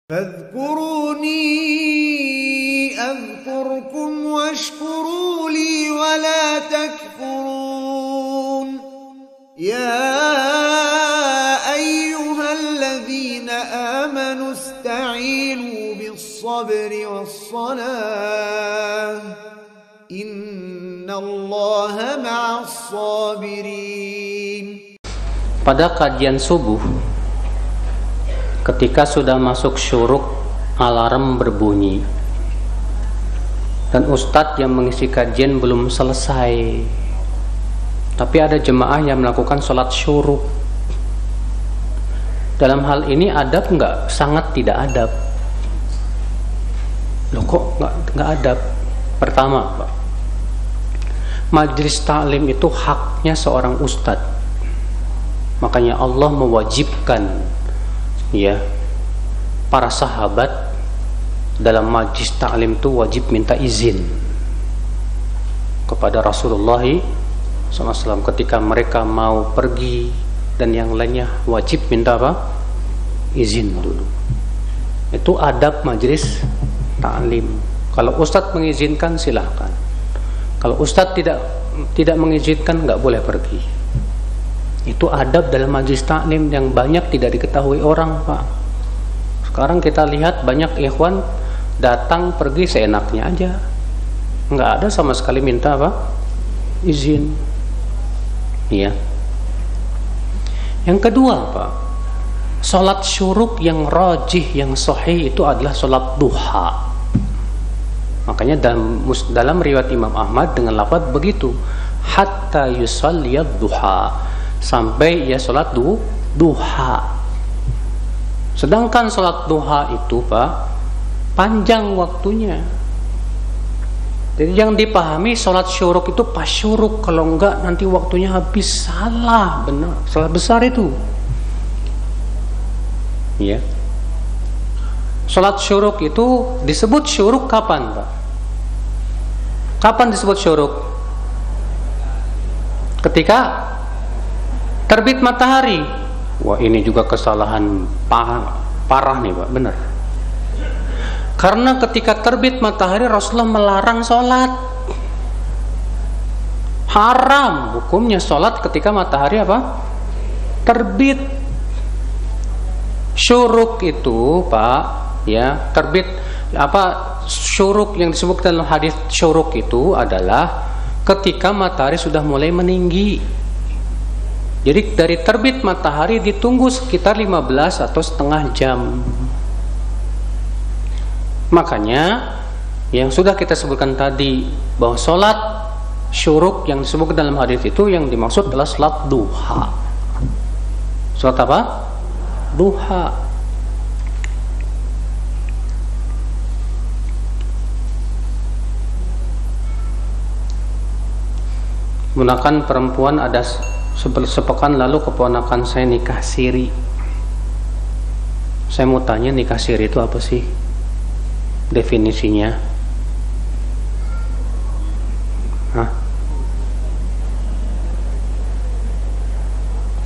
فاذكروني أذكركم واشكروا لي ولا تكفرون يا أيها الذين آمنوا استعينوا بالصبر والصلاة إن الله مع الصابرين. Pada kajian subuh, ketika sudah masuk syuruk, alarm berbunyi dan ustadz yang mengisi kajian belum selesai, tapi ada jemaah yang melakukan sholat syuruk. Dalam hal ini adab enggak? Sangat tidak adab. Loh kok enggak adab? Pertama, Pak, majelis taklim itu haknya seorang ustadz. Makanya Allah mewajibkan para sahabat dalam majlis taklim itu wajib minta izin kepada Rasulullah SAW ketika mereka mau pergi, dan yang lainnya wajib minta apa? Izin dulu. Itu adab majlis taklim. Kalau ustadz mengizinkan silahkan. Kalau ustadz tidak mengizinkan nggak boleh pergi. Itu adab dalam majlis taklim yang banyak tidak diketahui orang, Pak. Sekarang kita lihat banyak ikhwan datang pergi seenaknya aja, nggak ada sama sekali minta apa? Izin. Iya. Yang kedua, Pak, sholat syuruk yang rajih, yang sahih itu adalah sholat duha. Makanya dalam riwayat Imam Ahmad dengan lafaz begitu, hatta yusalliyad duha, sampai ya sholat duha. Sedangkan sholat duha itu, Pak, panjang waktunya. Jadi yang dipahami sholat syuruk itu pas syuruk, kalau enggak nanti waktunya habis. Salah, benar, salah besar itu. Ya. Sholat syuruk itu disebut syuruk kapan, Pak? Kapan disebut syuruk? Ketika terbit matahari. Wah, ini juga kesalahan parah nih, Pak, benar. Karena ketika terbit matahari Rasulullah melarang sholat. Haram hukumnya sholat ketika matahari apa? Terbit. Syuruk itu, Pak, ya, terbit syuruk yang disebut dalam hadis syuruk itu adalah ketika matahari sudah mulai meninggi. Jadi dari terbit matahari ditunggu sekitar 15 atau setengah jam. Makanya yang sudah kita sebutkan tadi, bahwa sholat syuruk yang disebut dalam hadis itu yang dimaksud adalah sholat duha. Sholat apa? Duha. Gunakan perempuan, ada sepekan lalu keponakan saya nikah siri. Saya mau tanya, nikah siri itu apa sih definisinya? Hah?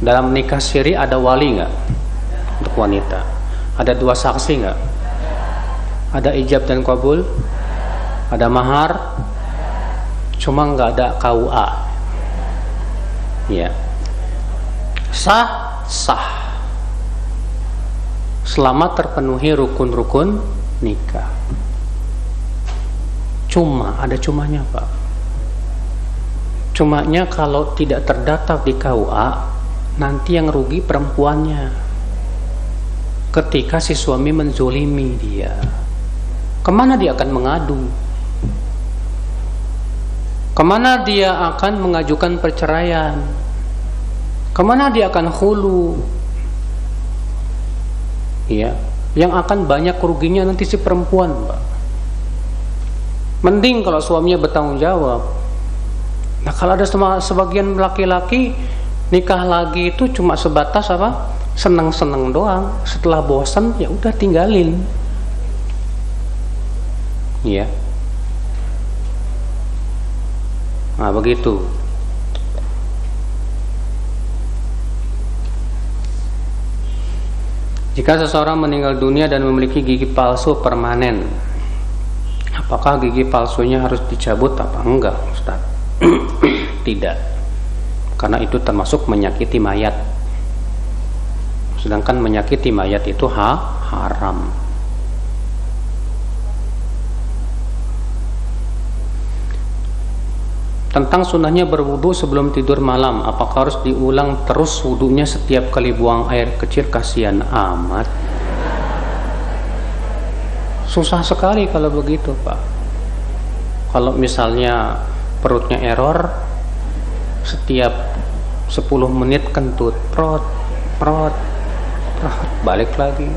Dalam nikah siri ada wali nggak untuk wanita? Ada 2 saksi nggak? Ada ijab dan qabul? Ada mahar? Cuma nggak ada KUA. Ya, sah selama terpenuhi rukun-rukun nikah. Cuma ada cumanya, Pak. Cumanya kalau tidak terdaftar di KUA, nanti yang rugi perempuannya. Ketika si suami menzolimi dia, kemana dia akan mengadu? Kemana dia akan mengajukan perceraian? Kemana dia akan khulu? Ya, yang akan banyak ruginya nanti si perempuan, Pak. Mending kalau suaminya bertanggung jawab. Nah, kalau ada sebagian laki-laki nikah lagi itu cuma sebatas apa? Seneng-seneng doang. Setelah bosan ya udah tinggalin. Ya. Nah, begitu. Jika seseorang meninggal dunia dan memiliki gigi palsu permanen, apakah gigi palsunya harus dicabut apa enggak, Ustaz? Tidak, karena itu termasuk menyakiti mayat. Sedangkan menyakiti mayat itu haram. Tentang sunnahnya berwudu sebelum tidur malam, apakah harus diulang terus wudunya setiap kali buang air kecil? Kasihan amat. Susah sekali kalau begitu, Pak. Kalau misalnya perutnya error, setiap 10 menit kentut, prot, balik lagi,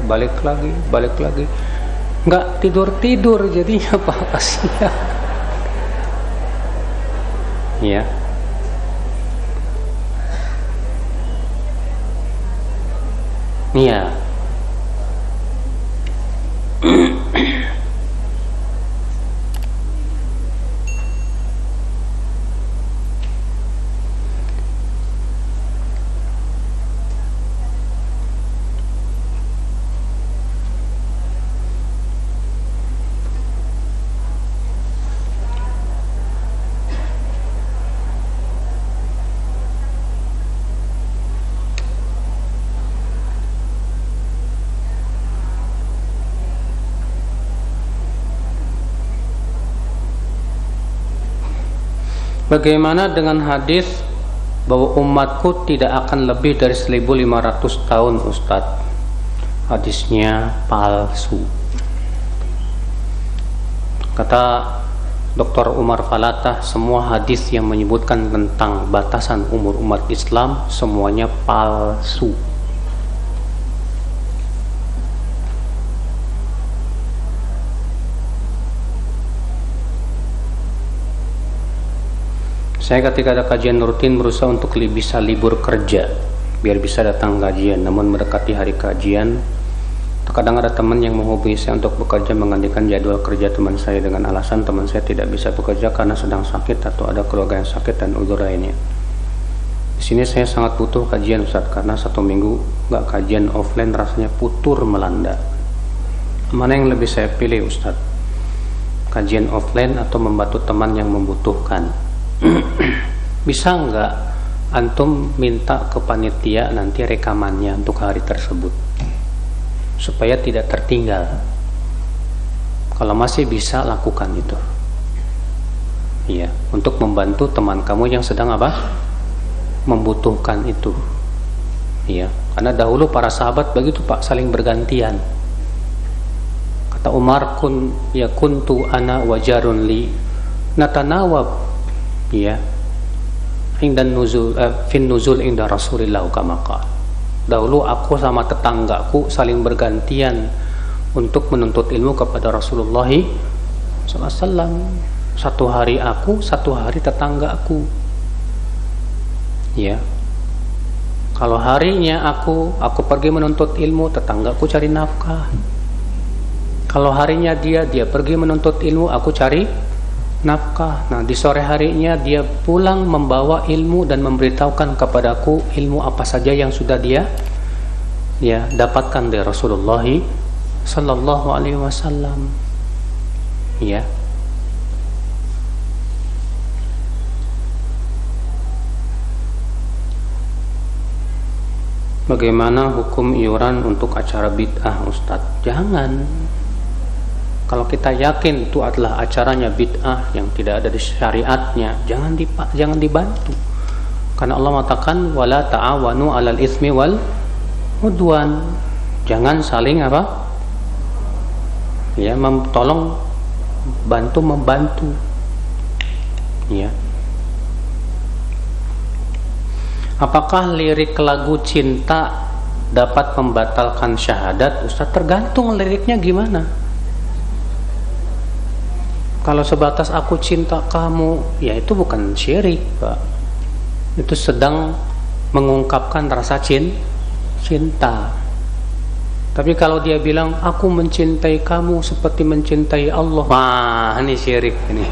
nggak tidur jadinya, Pak, kasihan. Ya. Iya. Bagaimana dengan hadis bahwa umatku tidak akan lebih dari 1500 tahun, Ustadz? Hadisnya palsu. Kata Dr. Umar Falatah, semua hadis yang menyebutkan tentang batasan umur umat Islam semuanya palsu. Saya ketika ada kajian rutin berusaha untuk bisa libur kerja biar bisa datang kajian, namun mendekati hari kajian terkadang ada teman yang menghubungi saya untuk bekerja menggantikan jadwal kerja teman saya dengan alasan teman saya tidak bisa bekerja karena sedang sakit atau ada keluarga yang sakit dan uzur lainnya. Di sini saya sangat butuh kajian, Ustaz, karena 1 minggu nggak kajian offline rasanya putur melanda. Mana yang lebih saya pilih, Ustaz? Kajian offline atau membantu teman yang membutuhkan? Bisa nggak antum minta ke panitia nanti rekamannya untuk hari tersebut supaya tidak tertinggal? Kalau masih bisa, lakukan itu. Iya, untuk membantu teman kamu yang sedang membutuhkan itu. Iya, karena dahulu para sahabat begitu, Pak, saling bergantian. Kata Umar, kuntu ana wajarun li natanawab. Ya, indan nuzul fin nuzul inda Rasulillah kama qala. Dahulu aku sama tetanggaku saling bergantian untuk menuntut ilmu kepada Rasulullah SAW. 1 hari aku, 1 hari tetanggaku. Ya. Kalau harinya aku pergi menuntut ilmu, tetanggaku cari nafkah. Kalau harinya dia pergi menuntut ilmu, aku cari nafkah. Nah, di sore harinya dia pulang membawa ilmu dan memberitahukan kepadaku ilmu apa saja yang sudah dia dapatkan dari Rasulullah sallallahu alaihi wasallam. Ya. Bagaimana hukum iuran untuk acara bid'ah, Ustadz? Jangan. Kalau kita yakin itu adalah acaranya bid'ah yang tidak ada di syariatnya, jangan dibantu. Karena Allah mengatakan wala ta'awanu 'alal itsmi wal udwan. Jangan saling tolong membantu. Ya. Apakah lirik lagu cinta dapat membatalkan syahadat, Ustaz? Tergantung liriknya gimana. Kalau sebatas aku cinta kamu, ya itu bukan syirik, Pak. Itu sedang mengungkapkan rasa cinta. Tapi kalau dia bilang aku mencintai kamu seperti mencintai Allah, wah, ini syirik ini.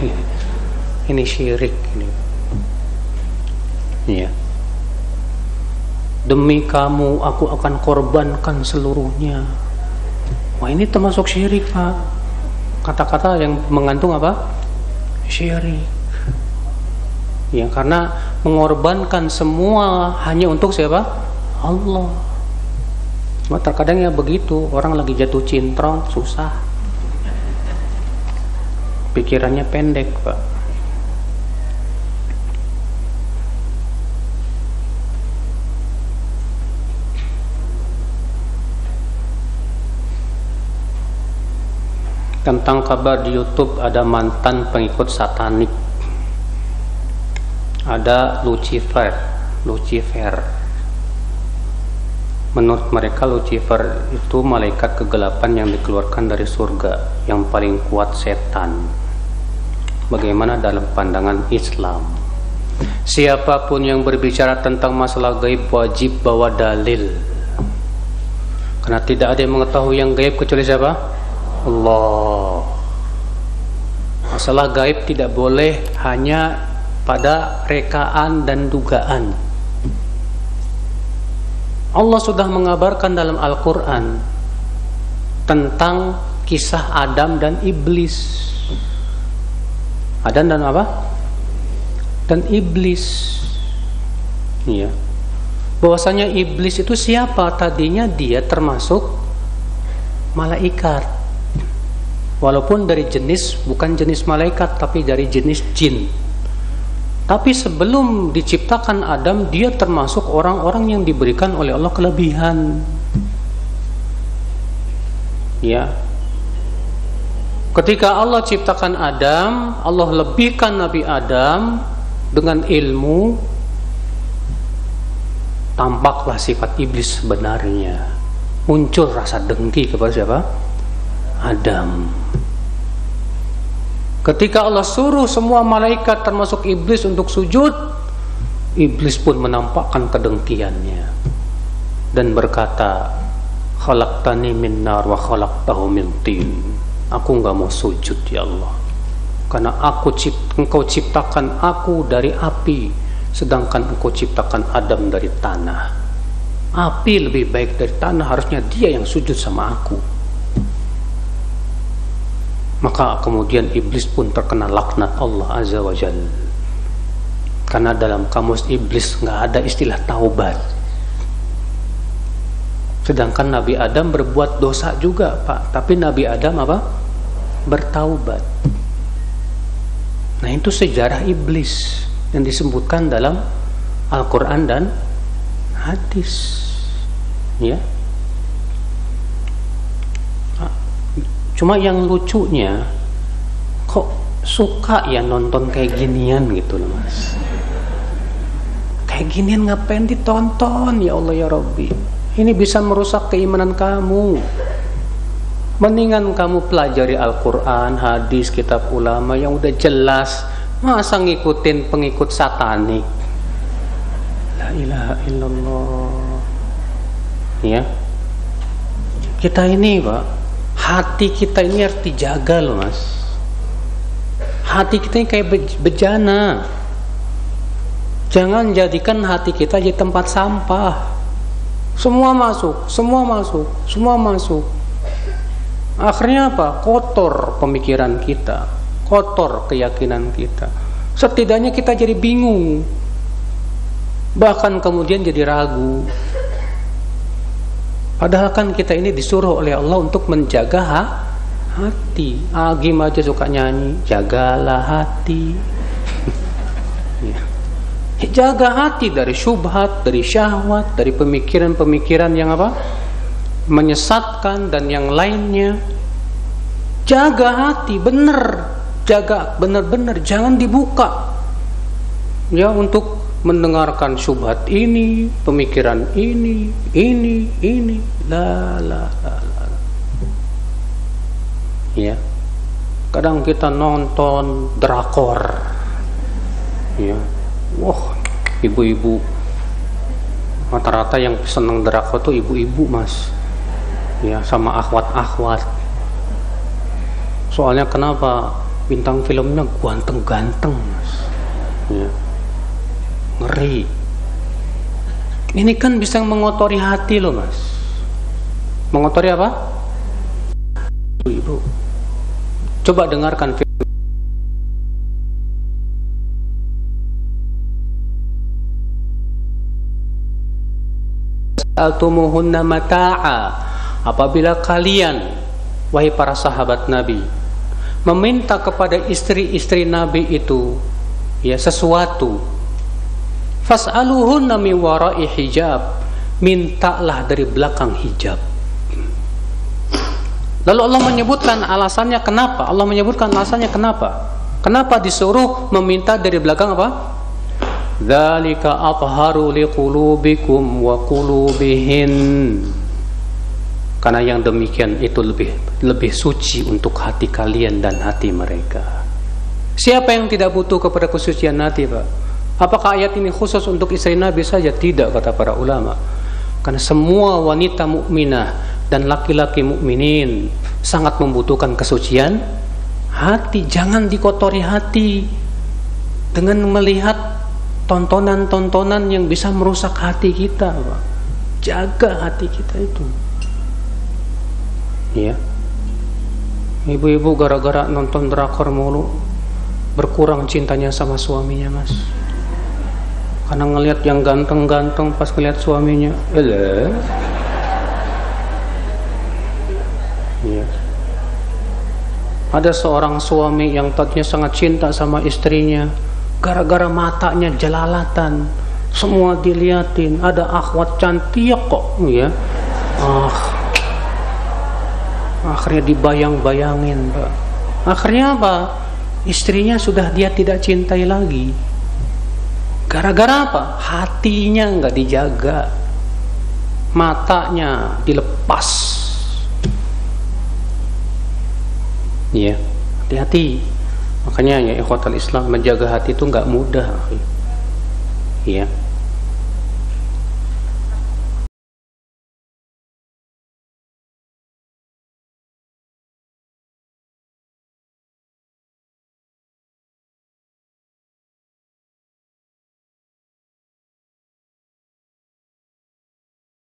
Ini syirik ini. Iya. demi kamu aku akan korbankan seluruhnya. Wah, ini termasuk syirik, Pak. Kata-kata yang mengandung apa? Syirik. Ya, karena mengorbankan semua hanya untuk siapa? Allah. Cuma terkadang ya begitu, orang lagi jatuh cintrong, susah. Pikirannya pendek, Pak. Tentang kabar di YouTube ada mantan pengikut satanik, ada Lucifer. Menurut mereka Lucifer itu malaikat kegelapan yang dikeluarkan dari surga, yang paling kuat setan. Bagaimana dalam pandangan Islam? Siapapun yang berbicara tentang masalah gaib wajib bawa dalil, karena tidak ada yang mengetahui yang gaib kecuali siapa? Allah. Masalah gaib tidak boleh hanya pada rekaan dan dugaan. Allah sudah mengabarkan dalam Al-Quran tentang kisah Adam dan Iblis. Adam dan apa? Dan Iblis. Iya. Bahwasanya Iblis itu siapa? Tadinya dia termasuk malaikat. Walaupun dari jenis, bukan jenis malaikat, tapi dari jenis jin. Tapi sebelum diciptakan Adam, dia termasuk orang-orang yang diberikan oleh Allah kelebihan. Ya. Ketika Allah ciptakan Adam, Allah lebihkan Nabi Adam dengan ilmu, tampaklah sifat iblis sebenarnya. Muncul rasa dengki kepada siapa? Adam. Ketika Allah suruh semua malaikat termasuk iblis untuk sujud, iblis pun menampakkan kedengkiannya dan berkata, khalaqtani min nar wa khalaqtahu min tin. Aku enggak mau sujud ya Allah, karena engkau ciptakan aku dari api, sedangkan engkau ciptakan Adam dari tanah. Api lebih baik dari tanah, harusnya dia yang sujud sama aku. Maka kemudian iblis pun terkena laknat Allah Azza wa Jalla. Karena dalam kamus iblis nggak ada istilah taubat. Sedangkan Nabi Adam berbuat dosa juga, Pak. Tapi Nabi Adam apa? Bertaubat. Nah, itu sejarah iblis yang disebutkan dalam Al-Quran dan hadis. Ya. Cuma yang lucunya, kok suka ya nonton kayak ginian gitu loh, Mas. Kayak ginian ngapain ditonton, ya Allah ya Rabbi. Ini bisa merusak keimanan kamu. Mendingan kamu pelajari Al-Quran, hadis, kitab ulama yang udah jelas. Masa ngikutin pengikut satanik? La ilaha illallah. Ya. Kita ini, Pak, hati kita ini harus dijaga loh, Mas. Hati kita ini kayak bejana. Jangan jadikan hati kita jadi tempat sampah. Semua masuk, semua masuk, semua masuk. Akhirnya apa? Kotor pemikiran kita, kotor keyakinan kita. Setidaknya kita jadi bingung, bahkan kemudian jadi ragu. Padahal kan kita ini disuruh oleh Allah untuk menjaga hati. Agim aja suka nyanyi, jagalah hati. Ya. Jaga hati dari syubhat, dari syahwat, dari pemikiran-pemikiran yang apa? Menyesatkan dan yang lainnya. Jaga hati, bener. Jaga bener-bener, jangan dibuka. Ya, untuk mendengarkan syubhat ini, pemikiran ini. La. Ya. Kadang kita nonton drakor. Ya. Wah, ibu-ibu. Rata-rata yang seneng drakor tuh ibu-ibu, Mas. Ya, sama akhwat-akhwat. Soalnya kenapa? Bintang filmnya ganteng-ganteng, Mas. Ya. Ngeri. Ini kan bisa mengotori hati loh mas. Mengotori apa? Ibu, coba dengarkan altumuhunna mata'a, apabila kalian, wahai para sahabat Nabi, meminta kepada istri-istri Nabi itu ya sesuatu, fas'aluhunna min wara'i hijab, mintalah dari belakang hijab. Lalu Allah menyebutkan alasannya kenapa. Allah menyebutkan alasannya kenapa. Kenapa disuruh meminta dari belakang apa? Dzalika athharu liqulubikum wa qulubihin. Karena yang demikian itu lebih suci untuk hati kalian dan hati mereka. Siapa yang tidak butuh kepada kesucian hati, Pak? Apakah ayat ini khusus untuk istri Nabi saja? Tidak, kata para ulama. Karena semua wanita mukminah dan laki-laki mukminin sangat membutuhkan kesucian hati. Jangan dikotori hati dengan melihat tontonan-tontonan yang bisa merusak hati kita, Pak. Jaga hati kita itu. Ya. Ibu-ibu gara-gara nonton drakor mulu berkurang cintanya sama suaminya, Mas. Karena ngelihat yang ganteng-ganteng pas ngelihat suaminya, ya. Ada seorang suami yang tadinya sangat cinta sama istrinya, gara-gara matanya jelalatan, semua diliatin, ada akhwat cantik kok, ya. Akhirnya dibayang-bayangin, Pak. Akhirnya apa? Istrinya sudah dia tidak cintai lagi. Gara-gara apa? Hatinya nggak dijaga, matanya dilepas. Ya, hati-hati. Makanya ya ikhwatal Islam, menjaga hati itu nggak mudah. Ya.